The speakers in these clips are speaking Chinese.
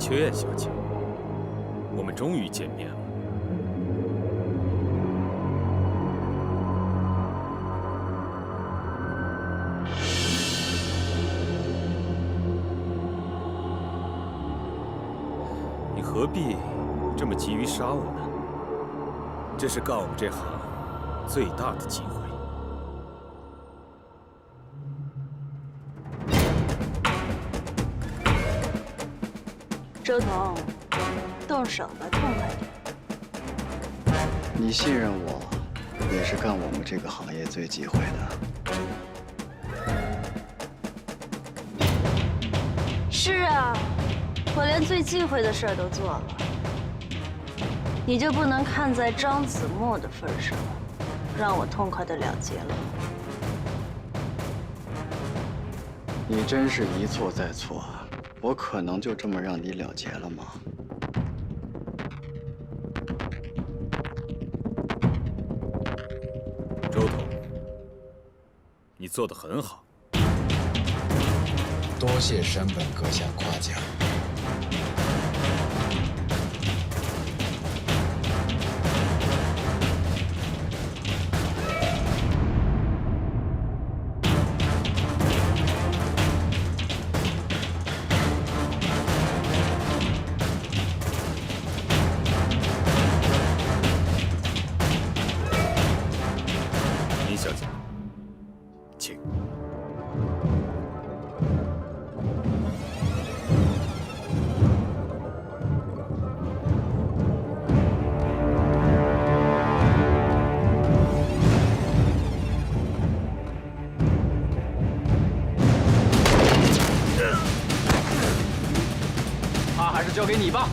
秋燕小姐，我们终于见面了。你何必这么急于杀我呢？这是干我们这行最大的机会。 周彤，动手吧，痛快点。你信任我，也是干我们这个行业最忌讳的。是啊，我连最忌讳的事儿都做了，你就不能看在张子墨的份上，让我痛快的了结了吗？你真是一错再错。 我可能就这么让你了结了吗？周彤，你做得很好。多谢山本阁下夸奖。林小姐，请。他还是交给你吧。 林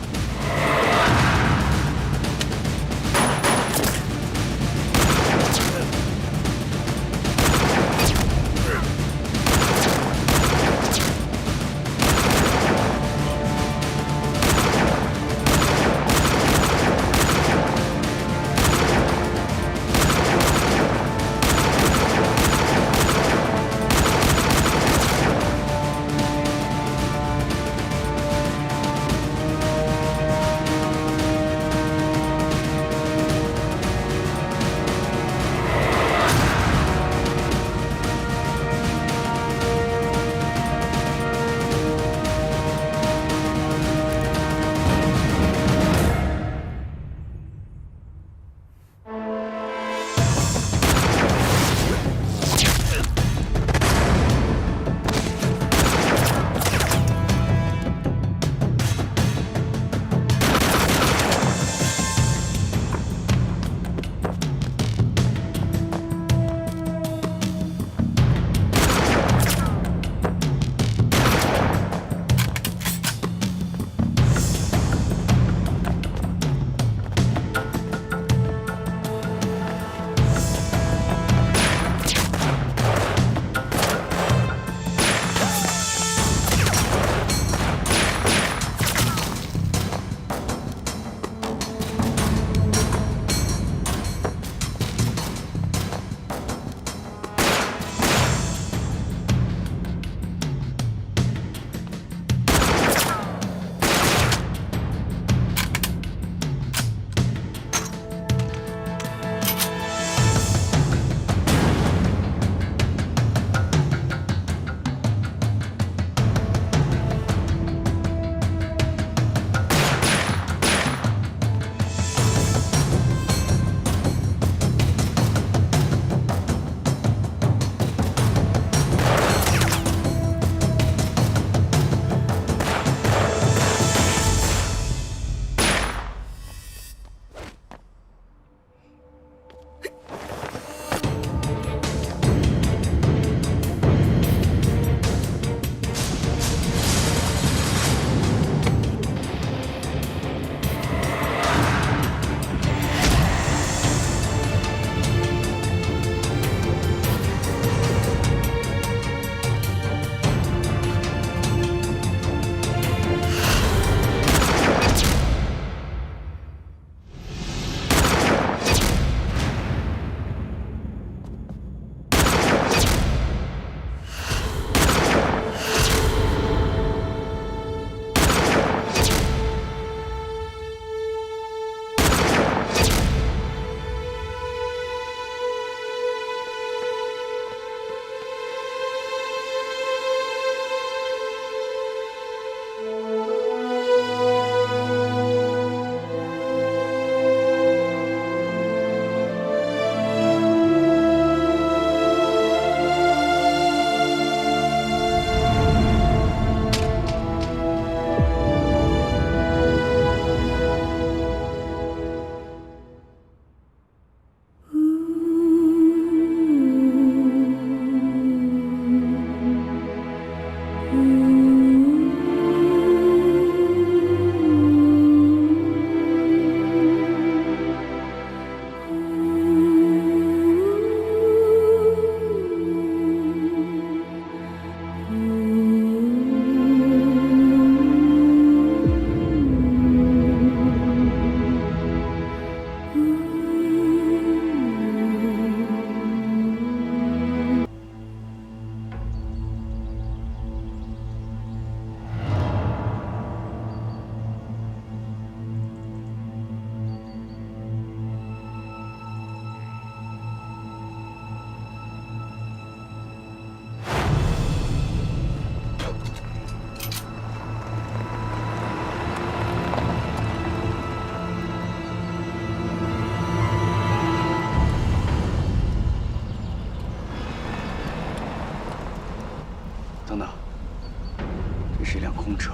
是一辆空车。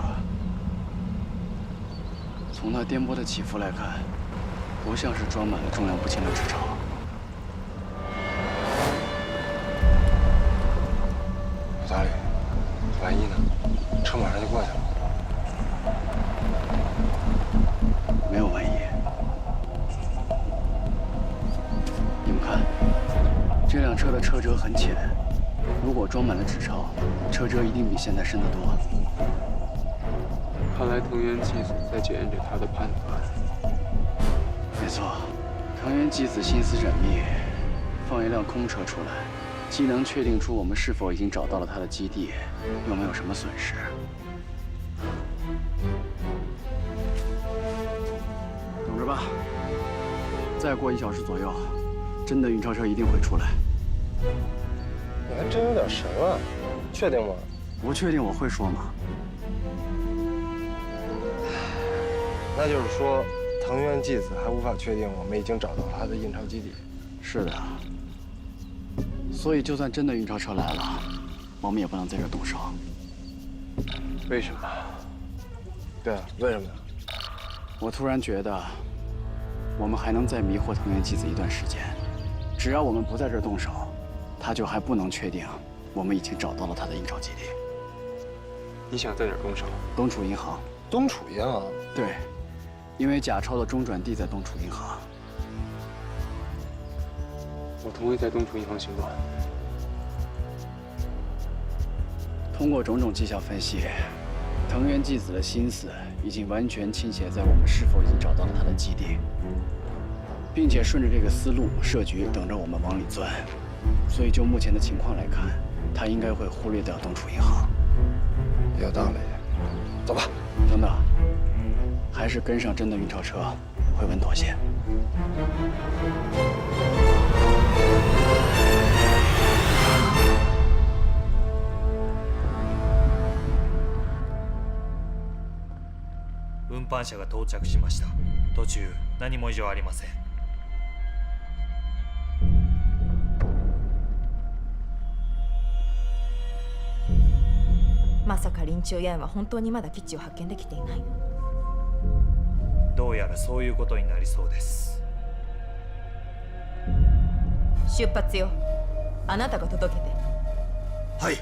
从那颠簸的起伏来看，不像是装满了重量不轻的纸钞。有道理，万一呢？车马上就过去了。没有万一。你们看，这辆车的车辙很浅，如果装满了纸钞，车辙一定比现在深得多。看来藤原纪子在检验着他的判断。没错，藤原纪子心思缜密，放一辆空车出来，既能确定出我们是否已经找到了他的基地，又没有什么损失。等着吧，再过1小时左右，真的运钞车一定会出来。你还真有点神啊！确定吗？不确定我会说吗？那就是说，藤原纪子还无法确定我们已经找到了他的印钞基地。是的。所以，就算真的运钞车来了，我们也不能在这儿动手。为什么？对啊，为什么呀？我突然觉得，我们还能再迷惑藤原纪子一段时间。只要我们不在这儿动手，他就还不能确定我们已经找到了他的印钞基地。你想在哪儿动手？东储银行。东储银行？对，因为假钞的中转地在东储银行。我同意在东储银行行动。通过种种迹象分析，藤原纪子的心思已经完全倾斜在我们是否已经找到了他的基地，并且顺着这个思路设局，等着我们往里钻。所以就目前的情况来看，他应该会忽略掉东储银行。有道理。走吧。等等，还是跟上真的运钞车会稳妥些。運搬車が到着しました。途中何も異常ありません。まさか林中ヤンは本当にまだ基地を発見できていない。どうやらそういうことになりそうです。出発よ。あなたが届けて。はい。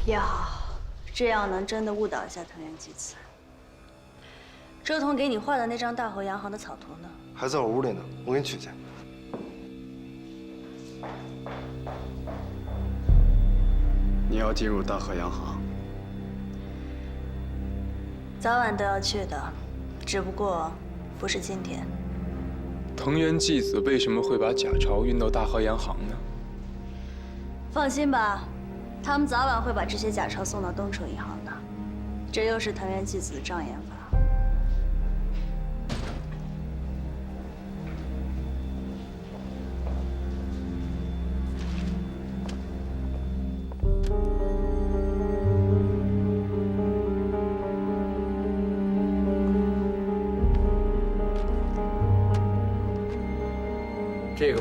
也好，这样能真的误导一下藤原纪子。周彤给你画的那张大和洋行的草图呢？还在我屋里呢，我给你取去。你要进入大和洋行？早晚都要去的，只不过不是今天。藤原纪子为什么会把假钞运到大和洋行呢？放心吧，他们早晚会把这些假钞送到东储银行的。这又是藤原纪子的障眼法。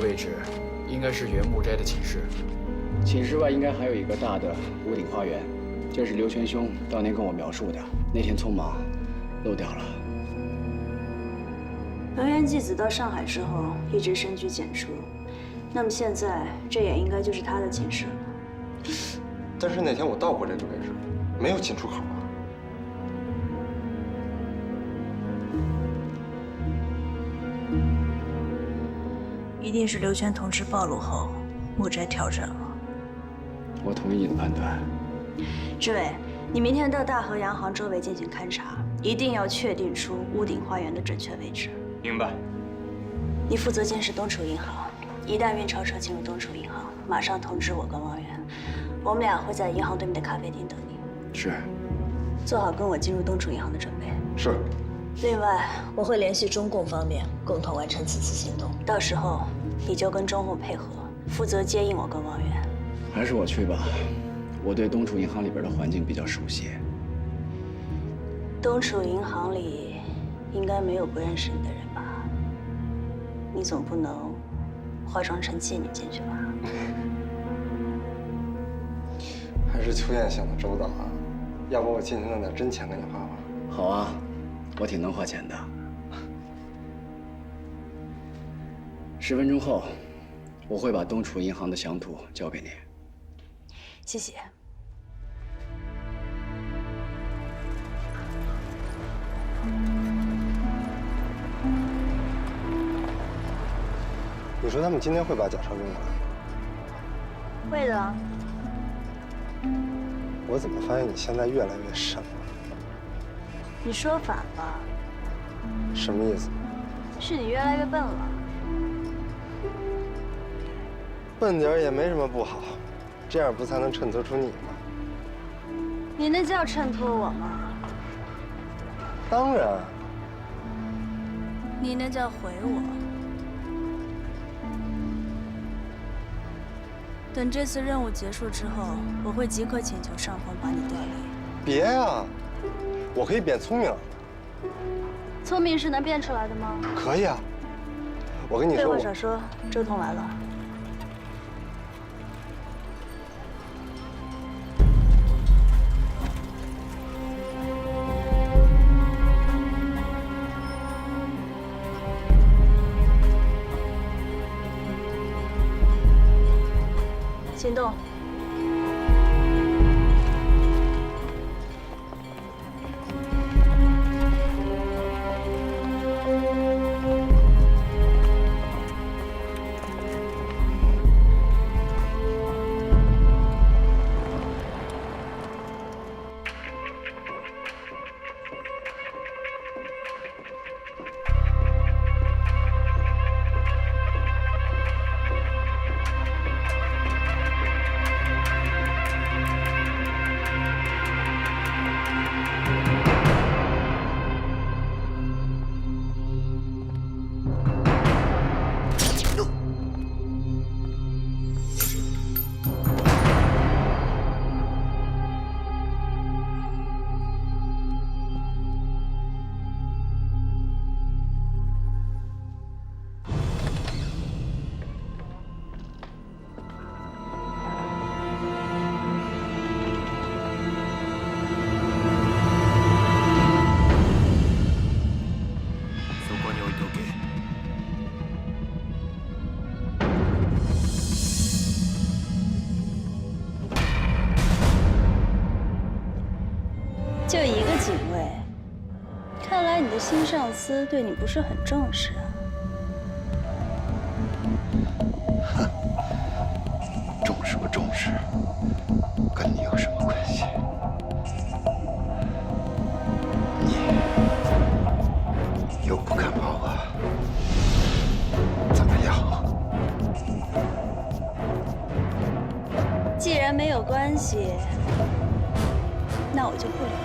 位置，应该是原木斋的寝室。寝室外应该还有一个大的屋顶花园，这是刘全兄当年跟我描述的。那天匆忙，漏掉了。藤原纪子到上海之后一直深居简出，那么现在这也应该就是他的寝室了。但是那天我到过这个位置，没有进出口啊。一定是刘全同志暴露后，木斋调整了。我同意你的判断。志伟，你明天到大河洋行周围进行勘察，一定要确定出屋顶花园的准确位置。明白。你负责监视东楚银行，一旦运钞车进入东楚银行，马上通知我跟汪源，我们俩会在银行对面的咖啡厅等你。是。做好跟我进入东楚银行的准备。是。另外，我会联系中共方面，共同完成此次行动。到时候，你就跟中共配合，负责接应我跟汪源。还是我去吧，我对东楚银行里边的环境比较熟悉。东楚银行里应该没有不认识你的人吧？你总不能化妆成妓女进去吧？还是邱燕想的周到啊！要不我进去弄点真钱给你花花？好啊，我挺能花钱的。10分钟后，我会把东楚银行的详图交给你。谢谢。你说他们今天会把假钞运过来？会的。我怎么发现你现在越来越神了？你说反了。什么意思？是你越来越笨了。笨点儿也没什么不好，这样不才能衬托出你吗？你那叫衬托我吗？当然。你那叫回我。等这次任务结束之后，我会即刻请求上峰把你调离。别呀，我可以变聪明了。聪明是能变出来的吗？可以啊，我跟你说。废话少说，周彤来了。行动。就一个警卫，看来你的新上司对你不是很重视啊。重视不重视，跟你有什么关系？你又不敢跑啊？怎么样？既然没有关系，那我就不留了。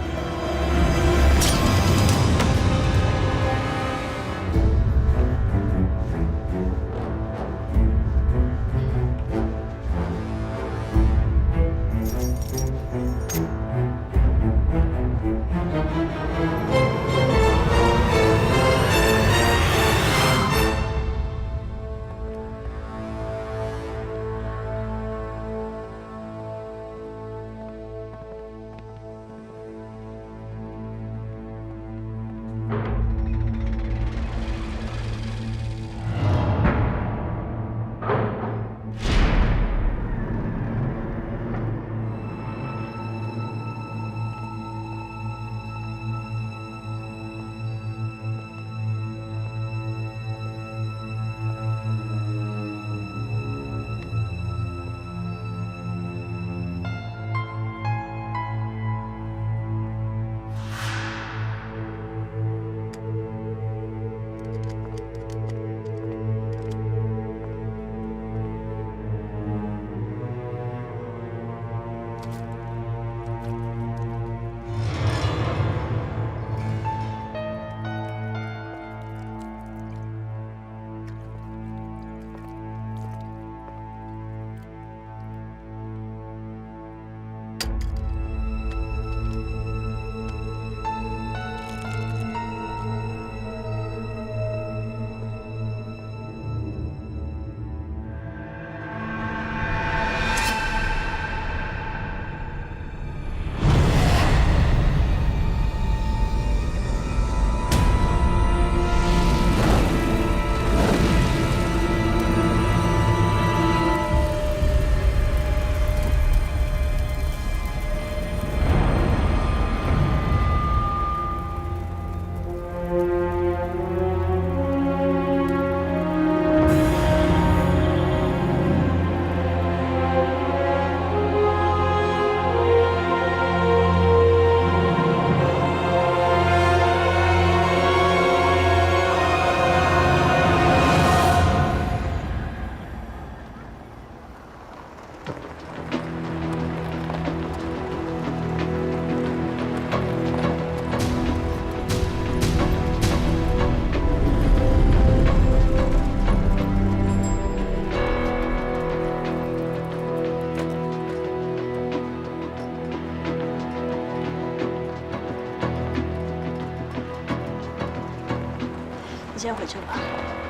你先回去吧。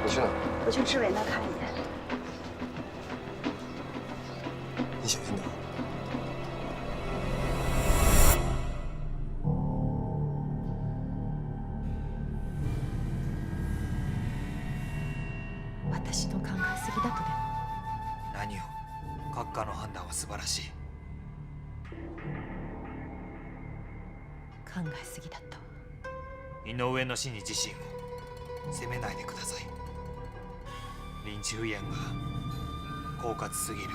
你去哪？我去志伟那看一眼。你小心点。私の考えすぎだとでも。何よ、閣下の判断は素晴らしい。考えすぎだったわ。井上の死に自身を責めないでください。リンチ不言が狡猾すぎる。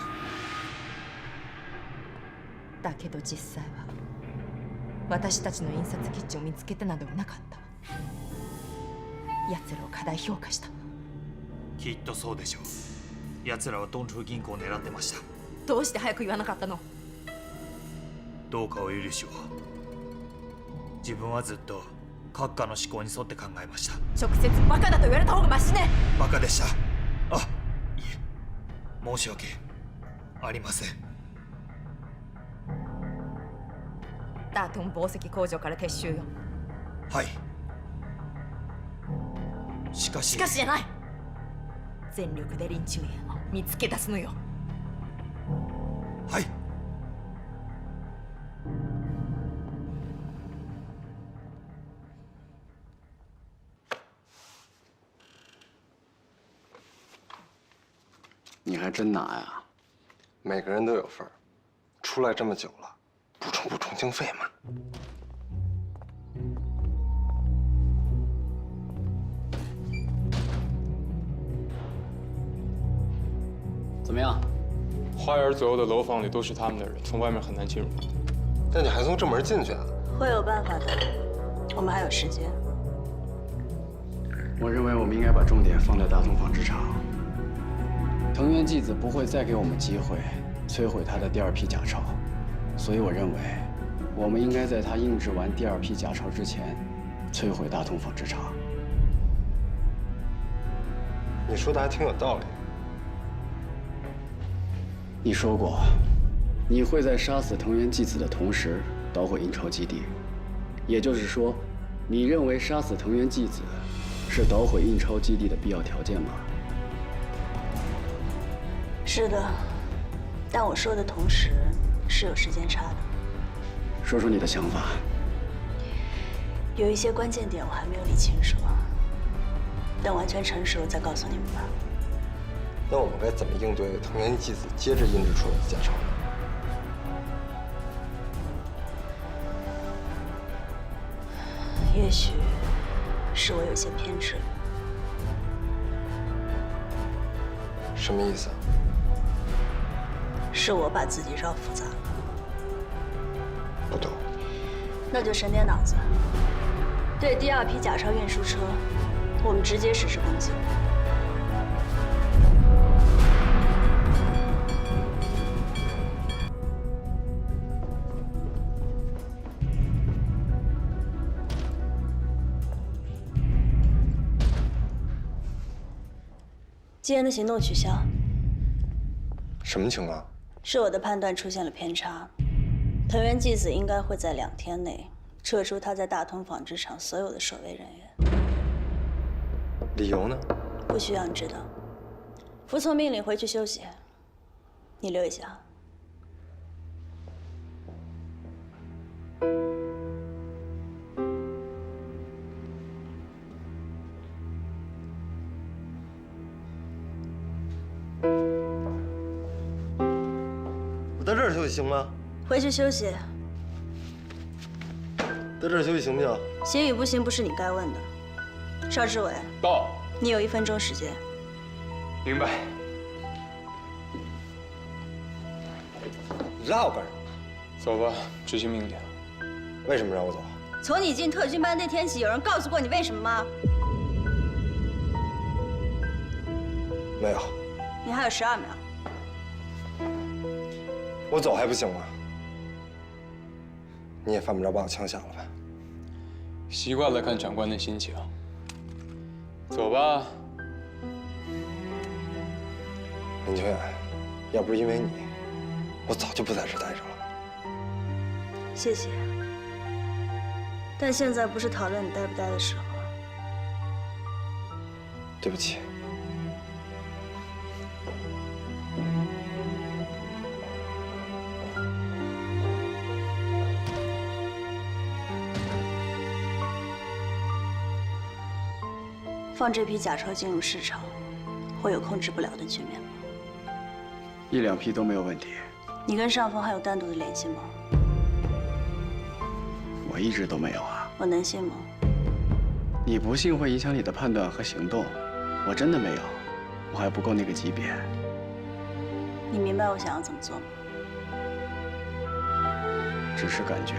だけど実際は私たちの印刷基地を見つけてなどいなかったわ。奴らを過大評価した。きっとそうでしょう。奴らはドントゥ銀行を狙ってました。どうして早く言わなかったの？どうかお許しを。自分はずっと閣下の思考に沿って考えました。直接バカだと言われた方がマシね。バカでした。あ、いえ、申し訳ありません。ダートン紡績工場から撤収よ。はい。しかししかしじゃない。全力でリンチウェアを見つけ出すのよ。はい。你还真拿呀？每个人都有份儿，出来这么久了，补充经费嘛。怎么样？花园左右的楼房里都是他们的人，从外面很难进入。但你还从正门进去啊？会有办法的，我们还有时间。我认为我们应该把重点放在大同纺织厂。藤原纪子不会再给我们机会摧毁他的第二批假钞，所以我认为，我们应该在他印制完第二批假钞之前，摧毁大同纺织厂。你说的还挺有道理。你说过，你会在杀死藤原纪子的同时捣毁印钞基地，也就是说，你认为杀死藤原纪子是捣毁印钞基地的必要条件吗？是的，但我说的同时是有时间差的。说说你的想法。有一些关键点我还没有理清楚，等完全成熟再告诉你们吧。那我们该怎么应对藤原纪子接着印制出来的假钞呢？也许是我有些偏执。什么意思啊？是我把自己绕复杂了。不懂。那就省点脑子。对第二批假钞运输车，我们直接实施攻击。今天的行动取消。什么情况？是我的判断出现了偏差。藤原纪子应该会在2天内撤出他在大同纺织厂所有的守卫人员。理由呢？不需要你知道。服从命令回去休息。你留一下。我在这儿休息行吗？回去休息。在这儿休息行不行？行与不行不是你该问的。邵志伟，到。你有1分钟时间。明白。你拉我干什么？走吧，执行命令。为什么让我走？从你进特训班那天起，有人告诉过你为什么吗？没有。你还有12秒。我走还不行吗？你也犯不着把我枪下了吧？习惯了看长官的心情。走吧。林秋远，要不是因为你，我早就不在这待着了。谢谢。但现在不是讨论你待不待的时候。对不起。放这批假钞进入市场，会有控制不了的局面吗？1、2批都没有问题。你跟上峰还有单独的联系吗？我一直都没有啊。我能信吗？你不信会影响你的判断和行动，我真的没有，我还不够那个级别。你明白我想要怎么做吗？只是感觉。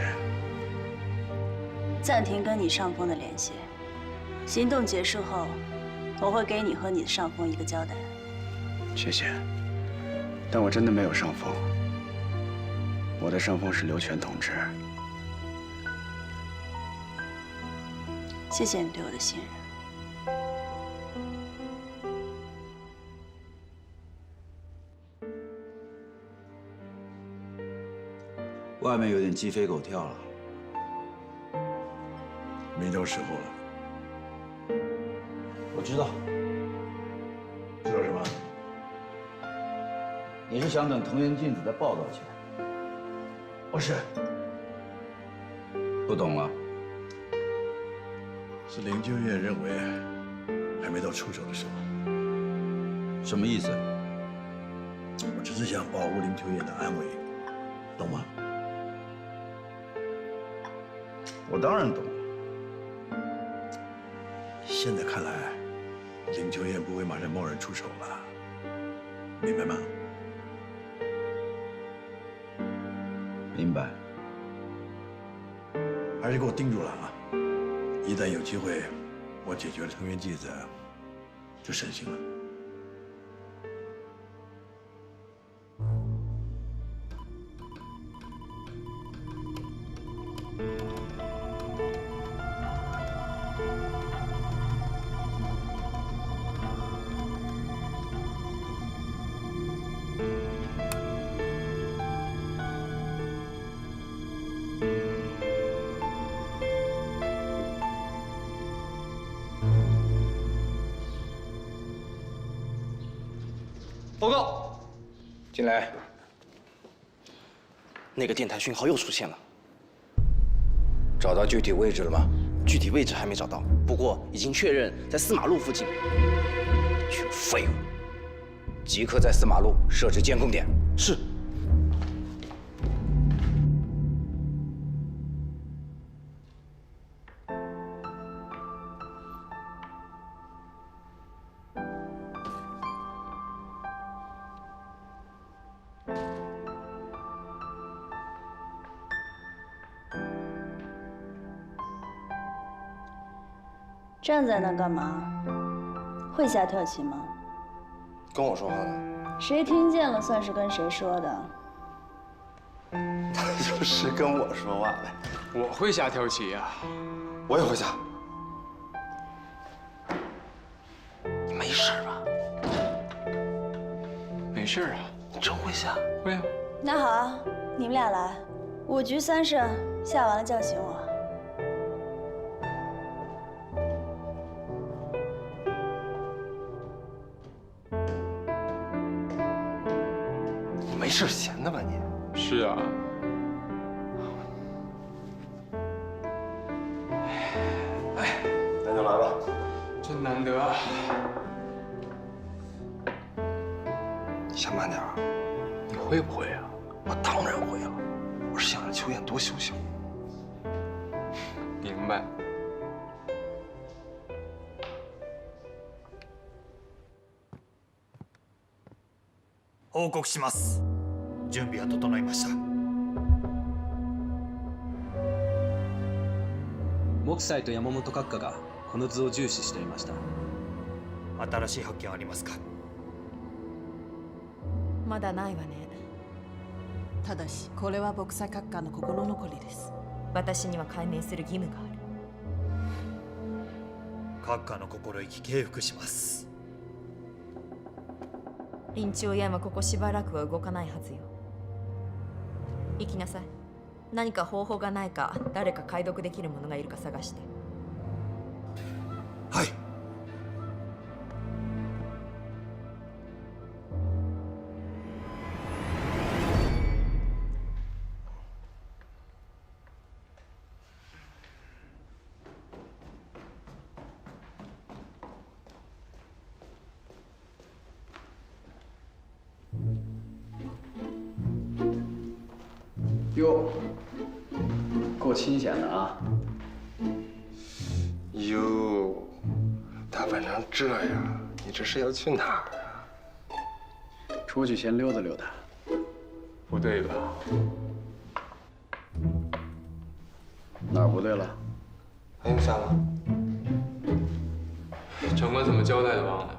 暂停跟你上峰的联系，行动结束后，我会给你和你的上峰一个交代。谢谢，但我真的没有上峰，我的上峰是刘全同志。谢谢你对我的信任。外面有点鸡飞狗跳了，没到时候了。我知道。知道什么？你是想等藤原静子的报道去？不是，不懂了。是林秋月认为还没到出手的时候。什么意思？我只是想保护林秋月的安危，懂吗？我当然懂。现在看来，林秋燕不会马上贸然出手了，明白吗？明白。还是给我盯住了啊！一旦有机会，我解决了藤原纪子，就省心了。报告，进来。那个电台讯号又出现了。找到具体位置了吗？具体位置还没找到，不过已经确认在4马路附近。群废物！即刻在4马路设置监控点。是。站在那干嘛？会下跳棋吗？跟我说话呢？谁听见了算是跟谁说的。他就是跟我说话呗。我会下跳棋呀。我也会下。你没事吧？没事啊。你真会下？会啊。那好啊，你们俩来，5局3胜，下完了叫醒我。没事闲的吧你？是啊。哎，那就来吧。真难得啊。你下慢点啊。你会不会啊？我当然会啊，我是想让秋燕多休息。明白。報告します。準備は整いました。木斎と山本閣下がこの図を重視していました。新しい発見はありますか？まだないわね。ただしこれは木斎閣下の心残りです。私には解明する義務がある。閣下の心意気敬服します。林中燕はここしばらくは動かないはずよ。行きなさい。何か方法がないか、誰か解読できるものがいるか探して。はい。哟，够清闲的啊！哟，打扮成这样，你这是要去哪儿啊？出去先溜达溜达。不对吧？哪儿不对了？还用下吗？长官怎么交代的忘了？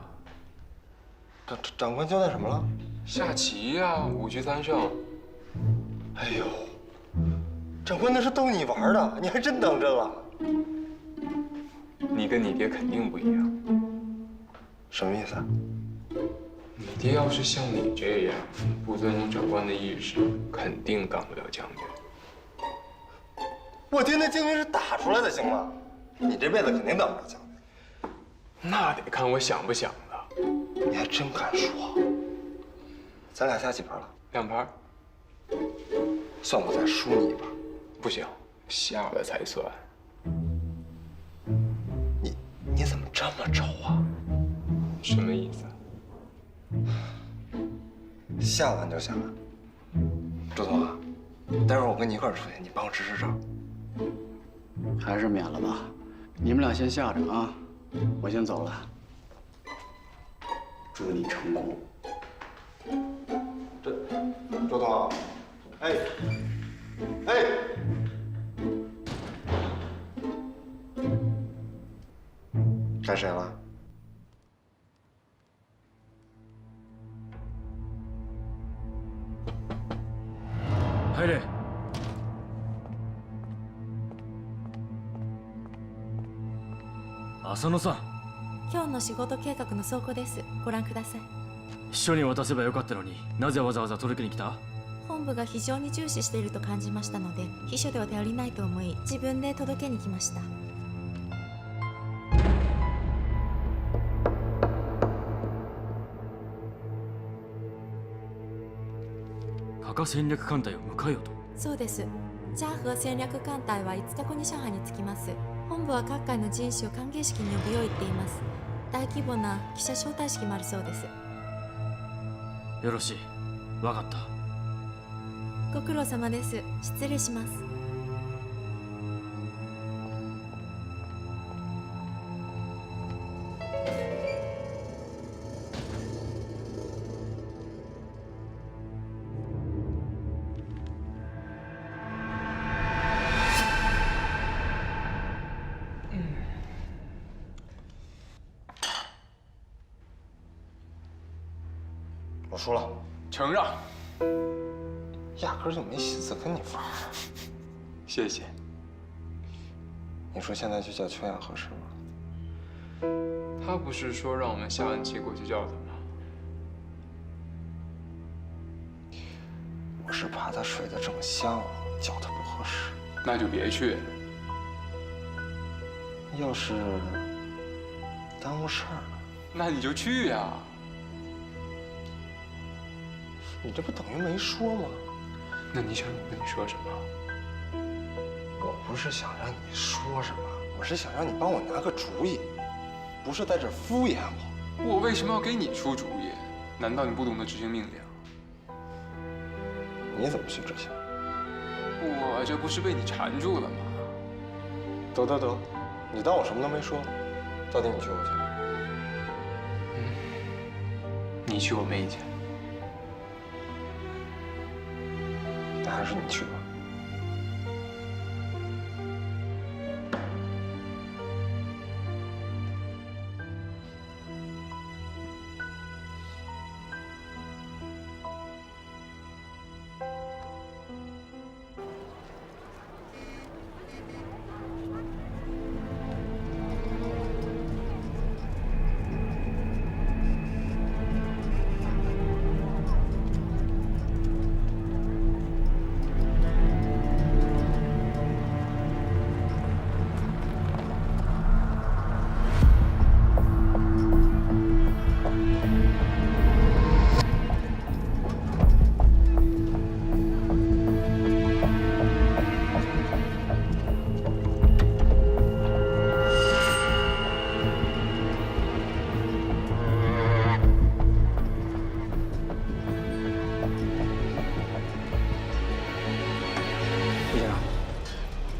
长官交代什么了？下棋呀，5局3胜。哎呦，长官那是逗你玩的，你还真当真了？你跟你爹肯定不一样。什么意思啊？你爹要是像你这样不尊重长官的意识，肯定当不了将军。我爹那将军是打出来的，行吗？你这辈子肯定当不了将军。那得看我想不想的。你还真敢说。咱俩下几盘了？2盘。算我再输你一盘。不行，下了才算。你怎么这么轴啊？什么意思？下完就行了。周总啊，待会儿我跟你一块儿出去，你帮我支支招。还是免了吧，你们俩先下着啊，我先走了。祝你成功。周总，哎，该谁了？入れ。浅野さん。今日の仕事計画の倉庫です。ご覧ください。秘書に渡せばよかったのになぜわざわざ届けに来た？本部が非常に重視していると感じましたので、秘書では頼りないと思い、自分で届けに来ました。加賀戦略艦隊を迎えよと。そうです。ジャーフー戦略艦隊は5日後に上海に着きます。本部は各界の人士を歓迎式に呼ぶよう言っています。大規模な記者招待式もあるそうです。よろしい。わかった。ご苦労様です。失礼します。我输了，承让。压根就没心思跟你玩。谢谢。你说现在去叫秋雅合适吗？他不是说让我们下完棋过去叫他吗？我是怕他睡得正香，叫他不合适。那就别去。要是耽误事儿呢？那你就去呀。你这不等于没说吗？那你想我跟你说什么？我不是想让你说什么，我是想让你帮我拿个主意，不是在这敷衍我。我为什么要给你出主意？难道你不懂得执行命令？你怎么去执行？我这不是被你缠住了吗？得，你当我什么都没说。到底你去我去？你去我没意见。那还是你去吧。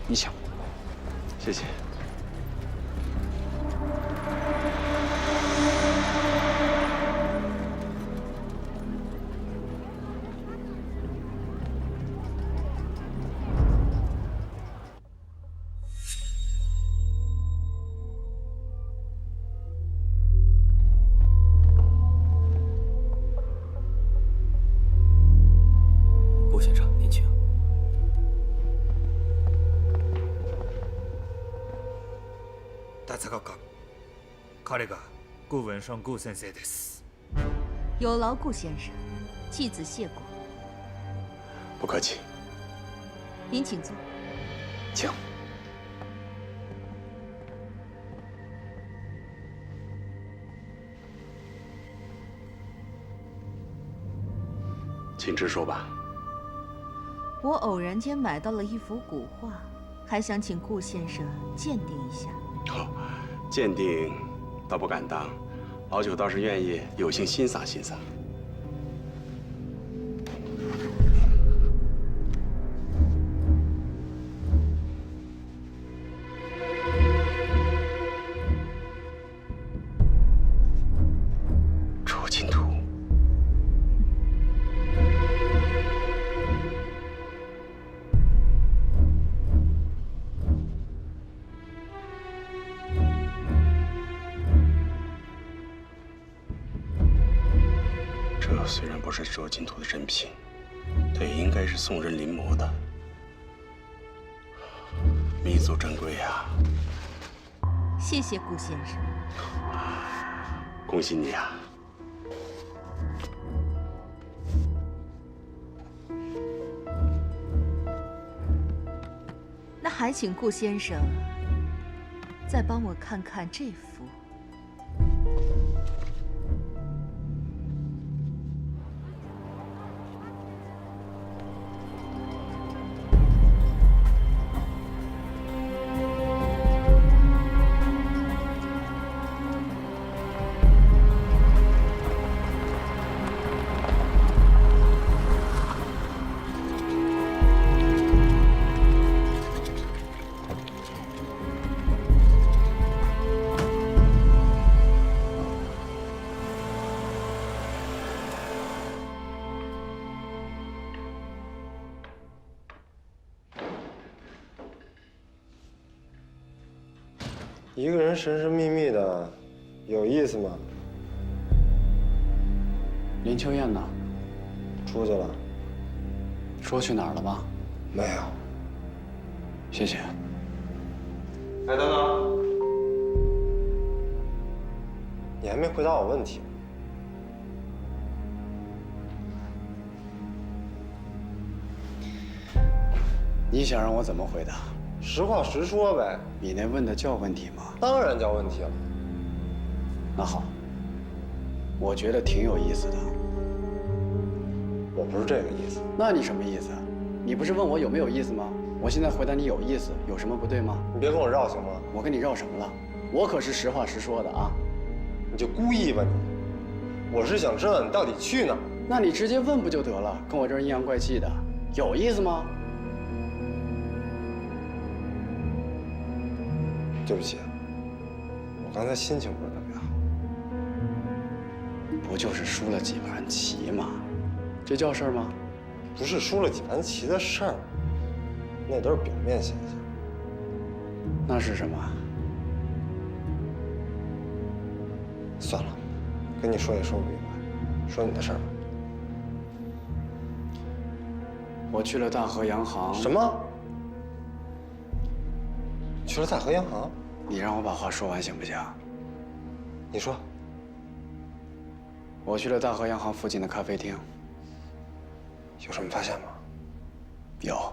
你抢。谢谢。顾先生，您请。達川君，彼が顧文生顧先生です。有劳顾先生，继子谢过。不客气。您请坐。请。请直说吧。我偶然间买到了一幅古画，还想请顾先生鉴定一下。哦，鉴定倒不敢当，老九倒是愿意有幸欣赏欣赏。周金图。这虽然不是周金图的真品，但也应该是宋人临摹的，弥足珍贵啊！谢谢顾先生。恭喜你啊！那还请顾先生再帮我看看这幅。一个人神神秘秘的，有意思吗？林秋燕呢？出去了。说去哪儿了吗？没有。谢谢。哎，等等，你还没回答我问题。你想让我怎么回答？实话实说呗。你那问的叫问题吗？当然叫问题了。那好，我觉得挺有意思的。我不是这个意思。那你什么意思？你不是问我有没有意思吗？我现在回答你有意思，有什么不对吗？你别跟我绕行吗？我跟你绕什么了？我可是实话实说的啊。你就故意吧你？我是想知道你到底去哪儿。那你直接问不就得了？跟我这儿阴阳怪气的，有意思吗？对不起，我刚才心情不是特别好。不就是输了几盘棋吗？这叫事儿吗？不是输了几盘棋的事儿，那都是表面现象。那是什么？算了，跟你说也说不明白，说你的事儿吧。我去了大河洋行。什么？去了大河洋行？你让我把话说完行不行？你说。我去了大河洋行附近的咖啡厅。有什么发现吗？有。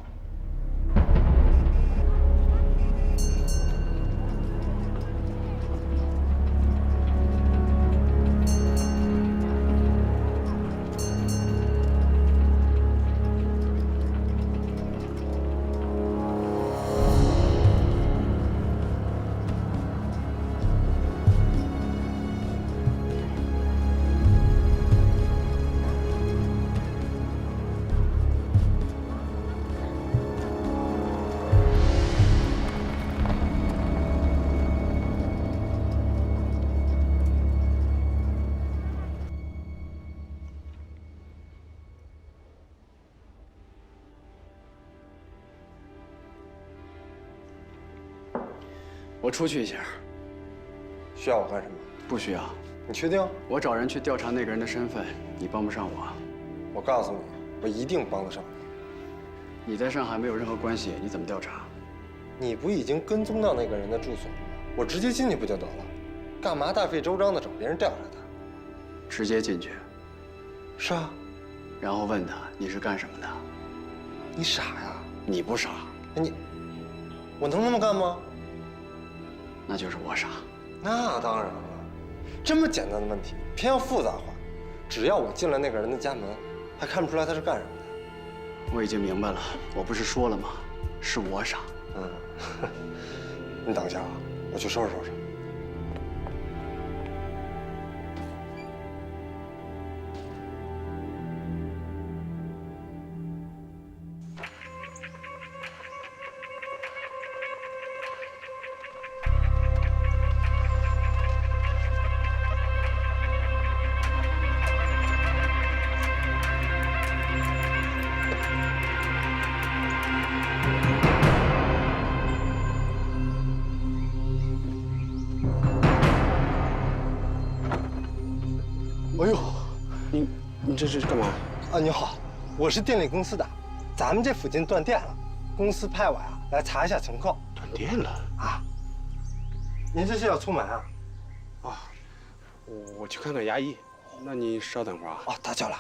我出去一下。需要我干什么？不需要。你确定？我找人去调查那个人的身份，你帮不上我。我告诉你，我一定帮得上你。你在上海没有任何关系，你怎么调查？你不已经跟踪到那个人的住所了吗？我直接进去不就得了？干嘛大费周章的找别人调查他？直接进去。是啊。然后问他你是干什么的？你傻呀？你不傻。我能那么干吗？那就是我傻。那当然了，这么简单的问题偏要复杂化。只要我进了那个人的家门，还看不出来他是干什么的。我已经明白了，我不是说了吗？是我傻。你等一下啊，我去收拾收拾。哎呦，你这是干嘛？啊，你好，我是电力公司的，咱们这附近断电了，公司派我呀来查一下情况。断电了啊？您这是要出门啊？啊，我去看看牙医。那你稍等会儿啊。哦，他叫了。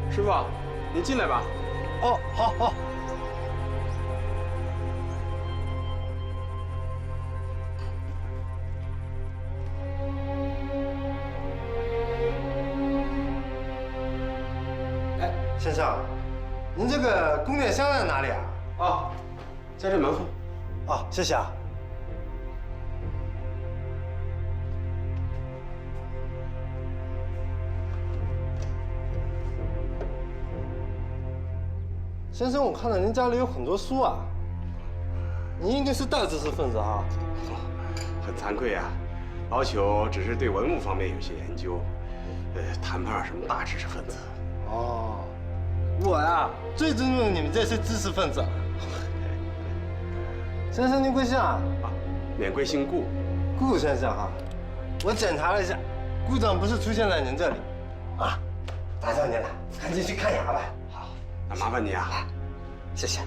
师傅，您进来吧。哦，好好。哎，先生，您这个供电箱在哪里啊？啊，在这门后。啊，谢谢啊。先生，我看到您家里有很多书啊，您应该是大知识分子啊。很惭愧啊，老朽只是对文物方面有些研究，谈不上什么大知识分子。哦，我呀最尊重你们这些知识分子了。先生，您贵姓啊？啊，免贵姓顾。顾先生哈，我检查了一下，顾长不是出现在您这里，啊，打扰您了，赶紧去看牙吧。好，那麻烦你啊，谢谢。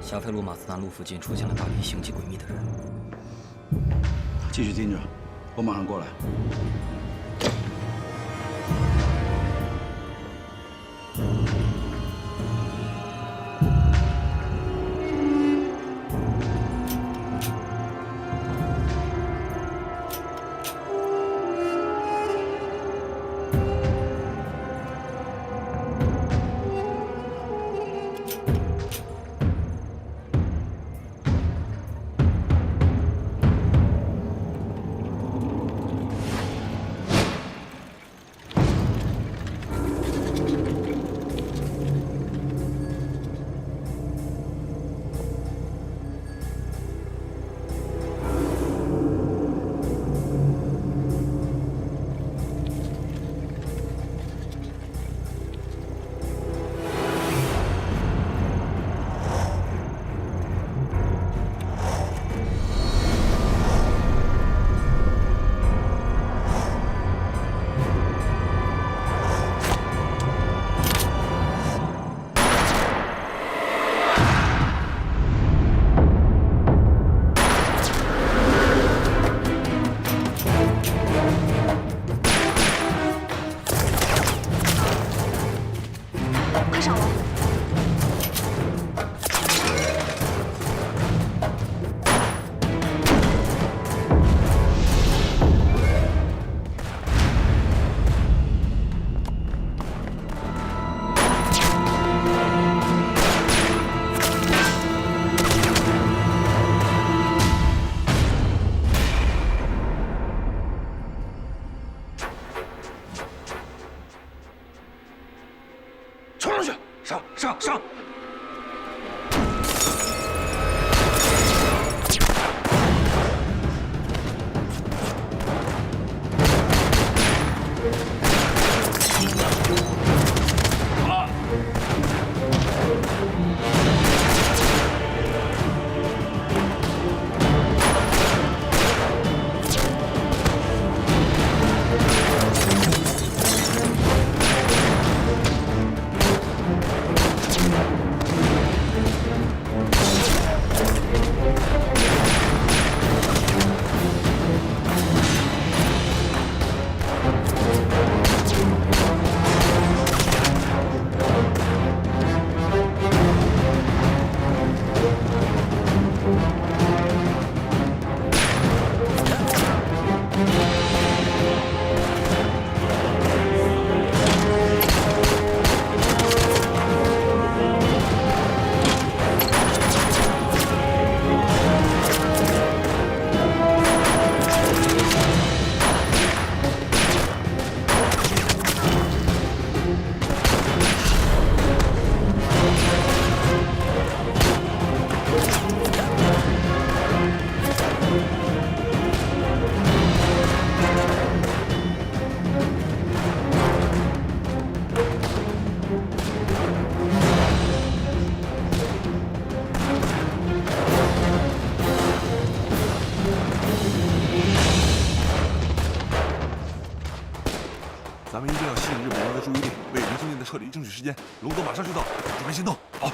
霞飞路马自达路附近出现了大批形迹诡秘的人，继续盯着，我马上过来。撤离争取时间。龙哥马上就到，准备行动。好。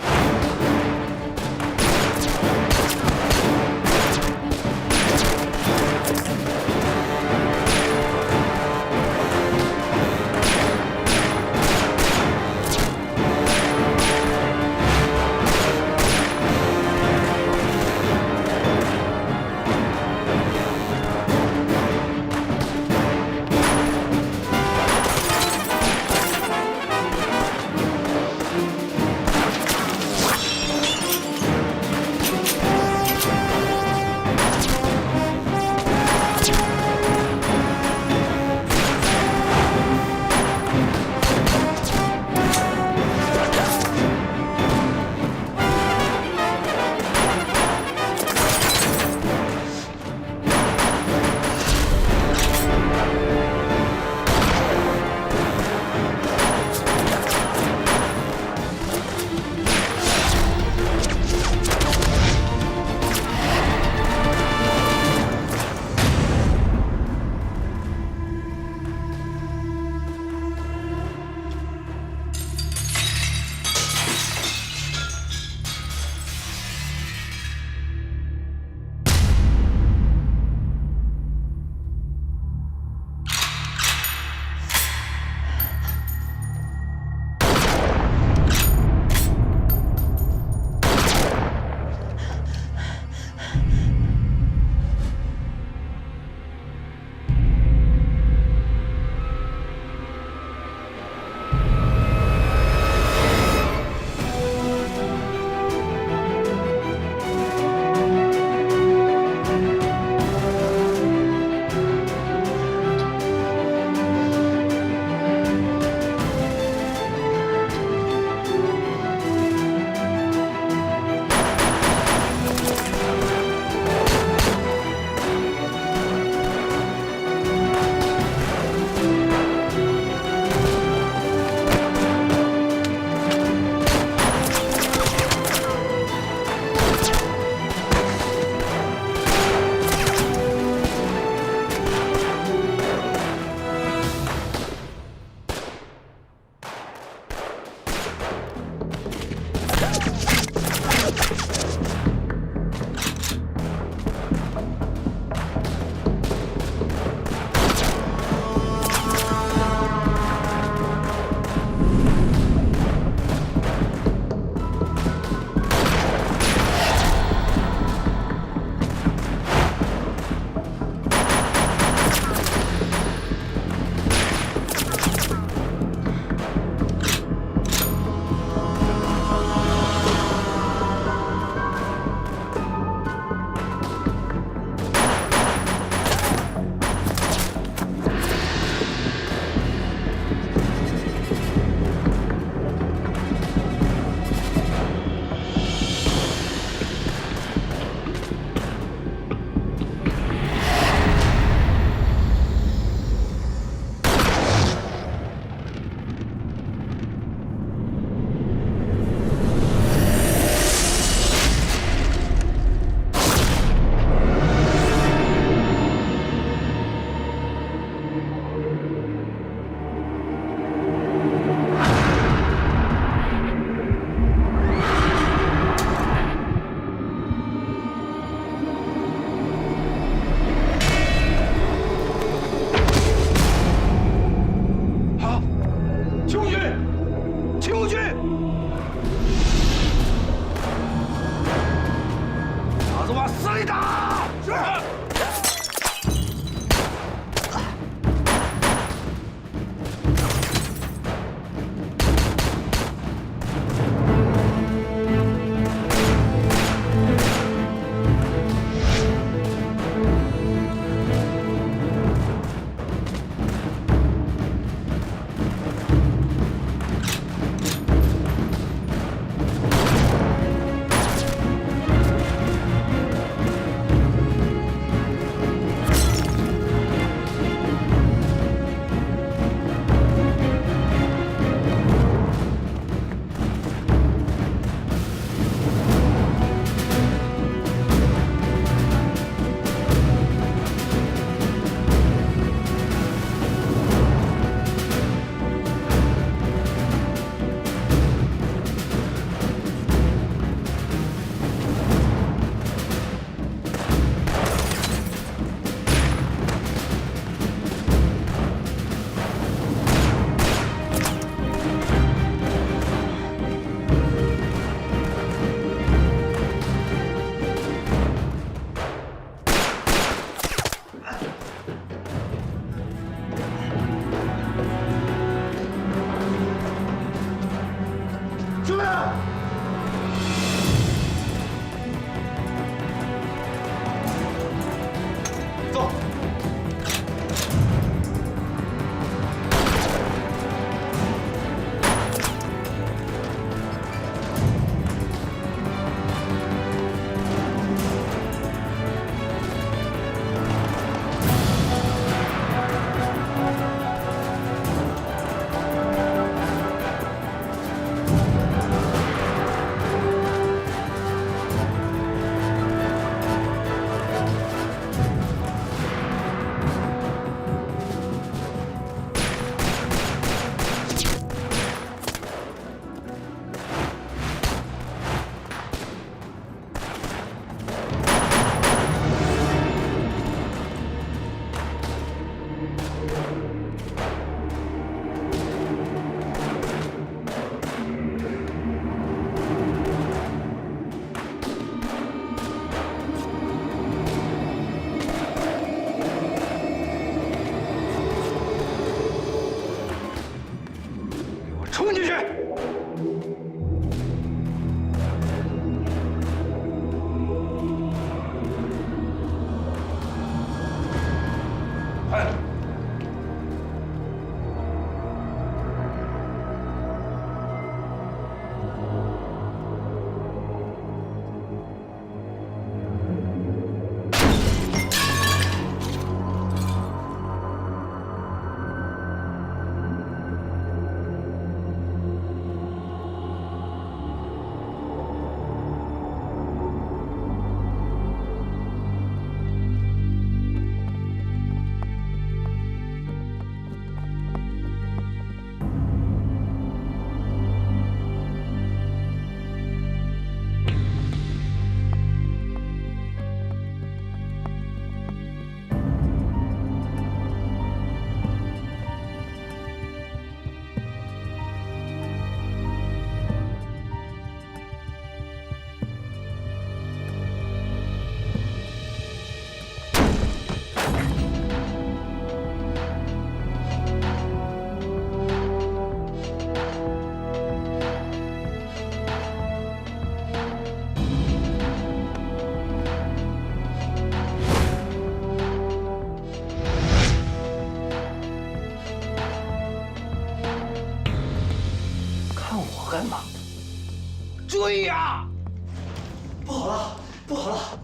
不好了，不好了！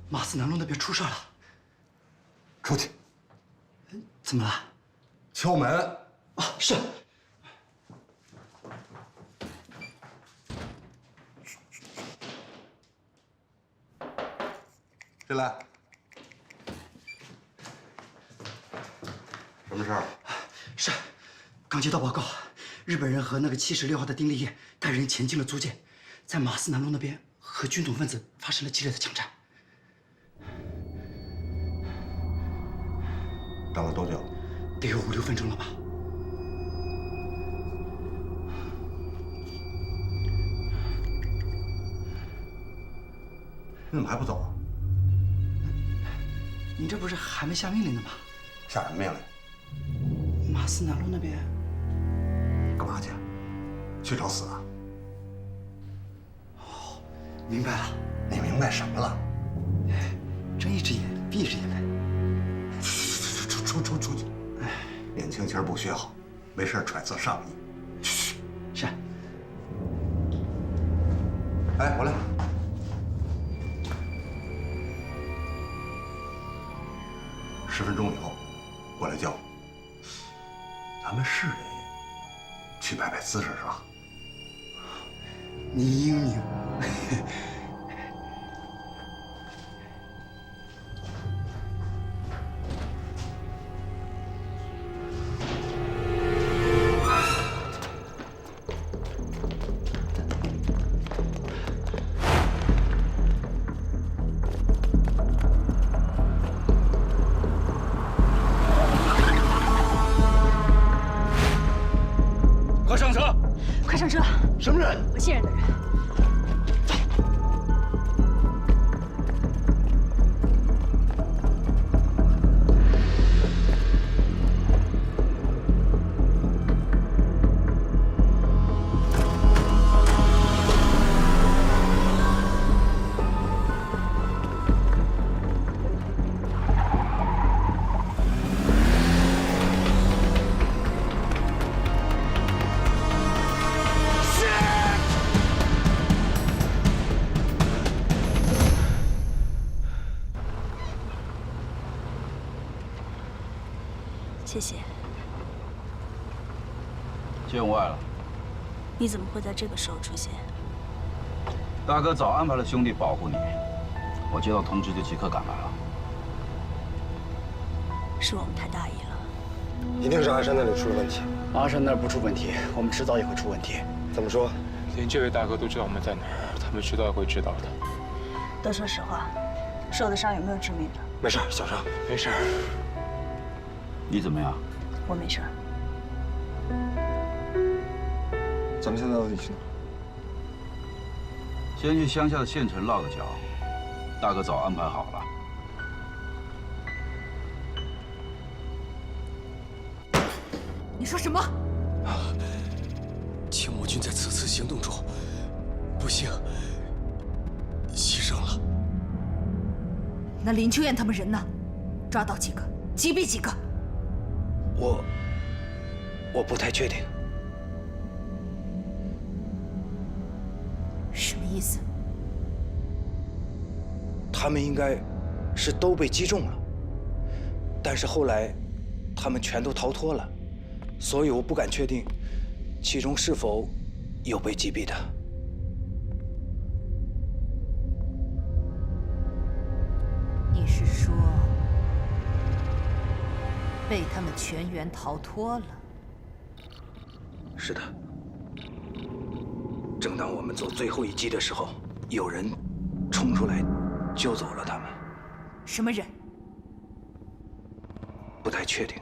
马斯南路那边出事了。出去。怎么了？敲门。啊，是。进来。什么事儿？是，刚接到报告，日本人和那个76号的丁立业带人前进了租界，在马斯南路那边和军统分子发生了激烈的枪战。打了多久？得有5、6分钟了吧？你怎么还不走啊？您这不是还没下命令呢吗？下什么命令？马斯南路那边干嘛去？去找死啊？哦，明白了。你明白什么了？睁一只眼闭一只眼呗。出去！哎，年轻气儿不学好，没事揣测上意。是。哎，我来。10分钟以后，过来叫我。咱们是得去摆摆姿势是吧？你英明。快上车！快上车！什么人？不信任的人。谢谢。见外了。你怎么会在这个时候出现？大哥早安排了兄弟保护你，我接到通知就即刻赶来了。是我们太大意了。一定是阿山那里出了问题。阿山那儿不出问题，我们迟早也会出问题。怎么说？连这位大哥都知道我们在哪儿，他们迟早也会知道的。都说实话，受的伤有没有致命的？没事，小伤，没事。你怎么样？我没事。咱们现在到底去哪？先去乡下的县城落个脚，大哥早安排好了。你说什么？青魔军在此次行动中，不幸牺牲了。那林秋燕他们人呢？抓到几个？击毙几个？我不太确定。什么意思？他们应该是都被击中了，但是后来他们全都逃脱了，所以我不敢确定其中是否有被击毙的。你是说被他们全员逃脱了？是的。正当我们做最后一击的时候，有人冲出来救走了他们。什么人？不太确定。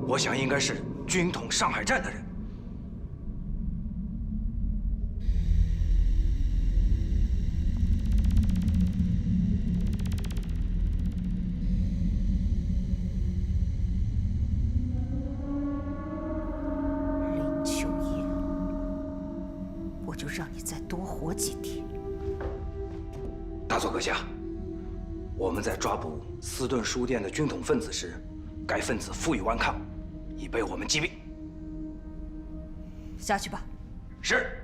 我想应该是军统上海站的人。林秋燕，我就让你再多活几天。大佐阁下，我们在抓捕斯顿书店的军统分子时，该分子负隅顽抗，已被我们击毙。下去吧。是。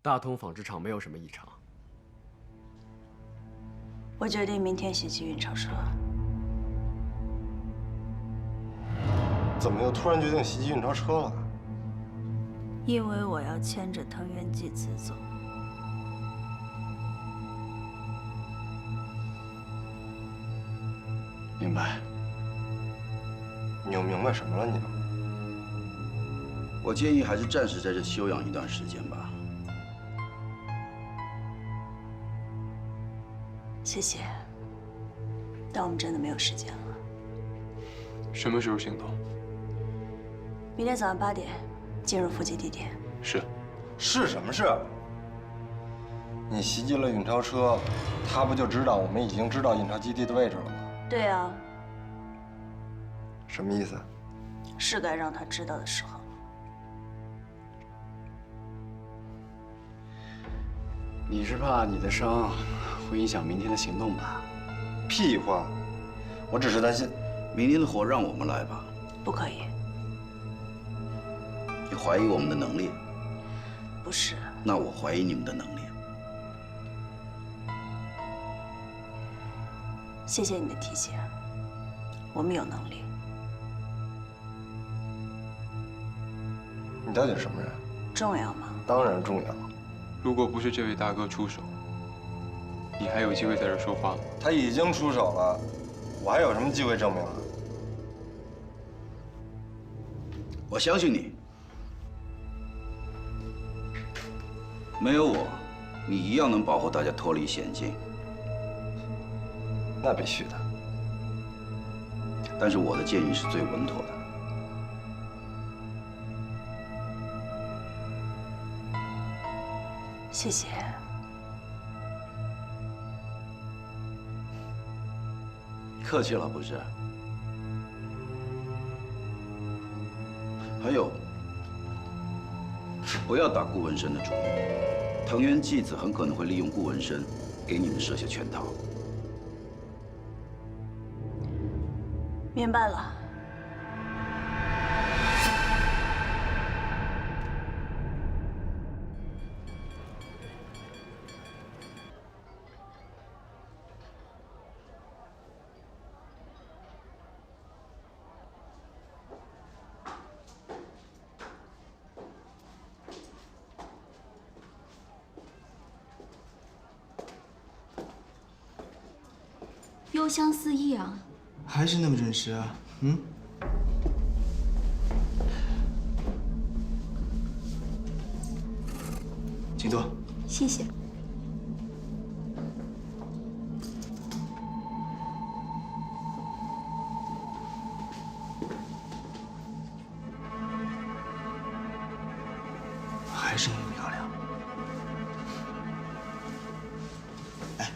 大通纺织厂没有什么异常。我决定明天袭击运钞车。怎么又突然决定袭击运钞车了？因为我要牵着藤原纪子走。明白。你又明白什么了？你？我建议还是暂时在这休养一段时间吧。谢谢，但我们真的没有时间了。什么时候行动？明天早上8点，进入伏击地点。是。是什么事？你袭击了运钞车，他不就知道我们已经知道印钞基地的位置了吗？对啊。什么意思？是该让他知道的时候了。你是怕你的伤会影响明天的行动吧？屁话，我只是担心。明天的活让我们来吧。不可以。你怀疑我们的能力？不是。那我怀疑你们的能力。谢谢你的提醒，我们有能力。你到底是什么人？重要吗？当然重要。如果不是这位大哥出手，你还有机会在这说话吗？他已经出手了，我还有什么机会证明啊？我相信你。没有我，你一样能保护大家脱离险境。那必须的。但是我的建议是最稳妥的。谢谢。客气了，不是？还有，不要打顾文生的主意。藤原纪子很可能会利用顾文生，给你们设下圈套。明白了。幽香四溢啊！还是那么准时啊？嗯。请坐。谢谢。还是那么漂亮。哎。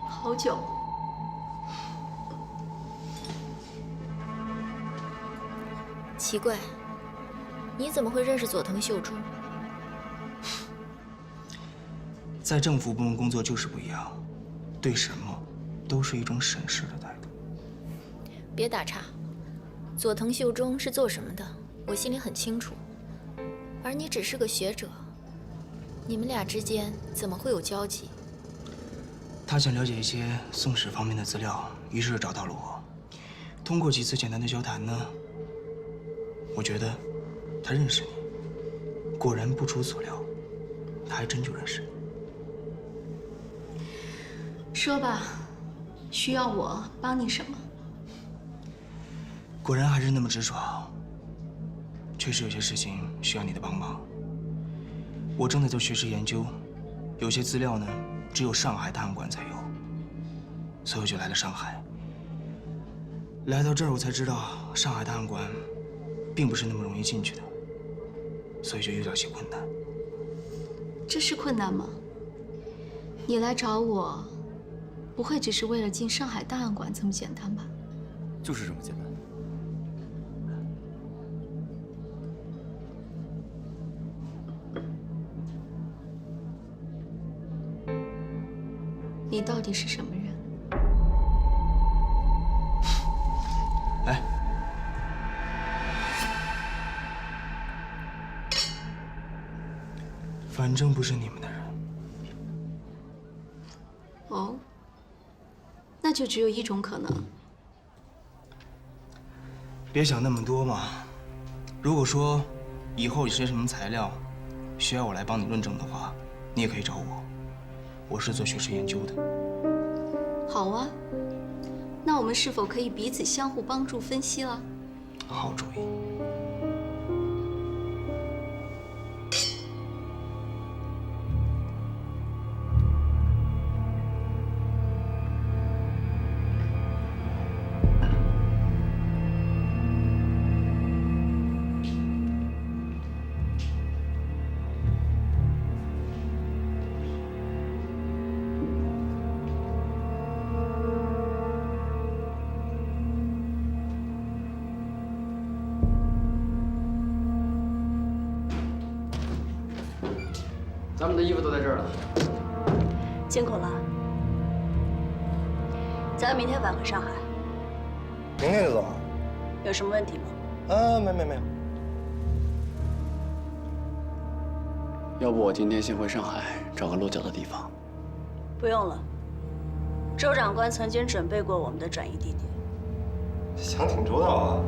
好久。奇怪，你怎么会认识佐藤秀珠？在政府部门工作就是不一样，对什么都是一种审视的态度。别打岔，佐藤秀忠是做什么的，我心里很清楚。而你只是个学者，你们俩之间怎么会有交集？他想了解一些宋史方面的资料，于是找到了我。通过几次简单的交谈呢，我觉得他认识你。果然不出所料，他还真就认识你。说吧，需要我帮你什么？果然还是那么执着。确实有些事情需要你的帮忙。我正在做学识研究，有些资料呢，只有上海档案馆才有，所以我就来了上海。来到这儿，我才知道上海档案馆并不是那么容易进去的，所以就遇到些困难。这是困难吗？你来找我，不会只是为了进上海档案馆这么简单吧？就是这么简单。你到底是什么人？来，反正不是你们的人。哦，那就只有一种可能。别想那么多嘛。如果说以后有些什么材料需要我来帮你论证的话，你也可以找我。我是做学术研究的。好啊，那我们是否可以彼此相互帮助分析了？好主意。咱们的衣服都在这儿了。辛苦了。咱明天返回上海。明天就走？有什么问题吗？没有。要不我今天先回上海找个落脚的地方。不用了，周长官曾经准备过我们的转移地点。想挺周到啊。